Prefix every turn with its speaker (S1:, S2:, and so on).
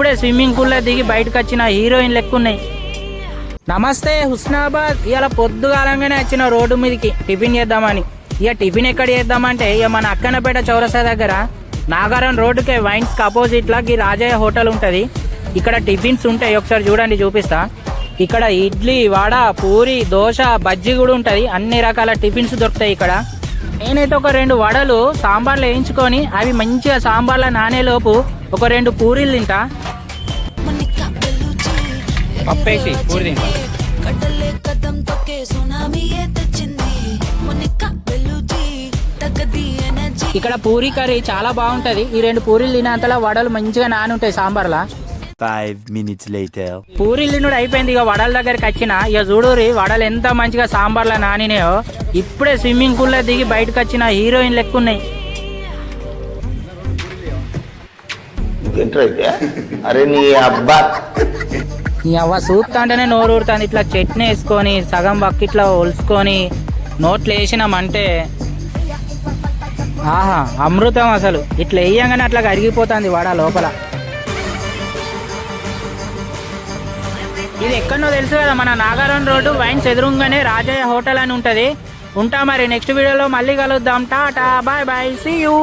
S1: ఇప్పుడే swimming pool లో దిగి బయటకు వచ్చిన హీరోయిన్ లెక్కున్నాయి. నమస్తే హుస్నాబాద్. ఇవాళ పొద్దుగాలంగానే వచ్చిన రోడ్డు మీదకి టిఫిన్ చేద్దామని. ఇక టిఫిన్ ఎక్కడ చేద్దామంటే ఇక మన అక్కనపేట చౌరస్తా దగ్గర నాగారం రోడ్డుకే వైన్స్ కి అపోజిట్ లా రాజయ్య హోటల్ ఉంటది. ఇక్కడ టిఫిన్స్ ఉంటాయి, ఒకసారి చూడండి చూపిస్తా. ఇక్కడ ఇడ్లీ, వడ, పూరి, దోశ, బజ్జీ కూడా ఉంటది. అన్ని రకాల టిఫిన్స్ దొరుకుతాయి ఇక్కడ. నేనైతే ఒక 2 వడలు సాంబార్లో వేయించుకొని అవి మంచిగా సాంబార్లో నానేలోపు ఒక 2 పూరీలు తింటా. పప్పేసి పూరి తింటా. ఇక్కడ పూరీ కర్రీ చాలా బాగుంటది. ఈ 2 పూరీలు తినేంతలా వడలు మంచిగా నాని ఉంటాయి సాంబార్లా.
S2: 5 minutes later.
S1: పూరీలు తినుడు అయిపోయింది. ఇక వడల దగ్గరికి వచ్చిన ఇక చూడూరి వడలు ఎంత మంచిగా సాంబార్లో నానినాయో. ఇప్పుడే స్విమ్మింగ్ పూల్ లో దిగి బయటకు వచ్చిన హీరోయిన్ లెక్కున్నాయి.
S3: అరే నీ అబ్బా
S1: ఈ అవ్వ చూస్తా అంటేనే నోరు ఊరుతుంది. ఇట్లా చట్నీ వేసుకొని సగం బక్కిట్లా ఒలుసుకొని నోట్లు వేసినామంటే ఆహా అమృతం. అసలు ఇట్లా వేయంగానే అట్లా కరిగిపోతుంది వడ లోపల. ఇది ఎక్కడనో తెలుసు కదా, మన నాగారం రోడ్డు వైన్స్ ఎదురుగానే రాజయ్య హోటల్ అని ఉంటది. ఉంటా మరి నెక్స్ట్ వీడియోలో మళ్ళీ కలుద్దాం. Tata bye bye, see you.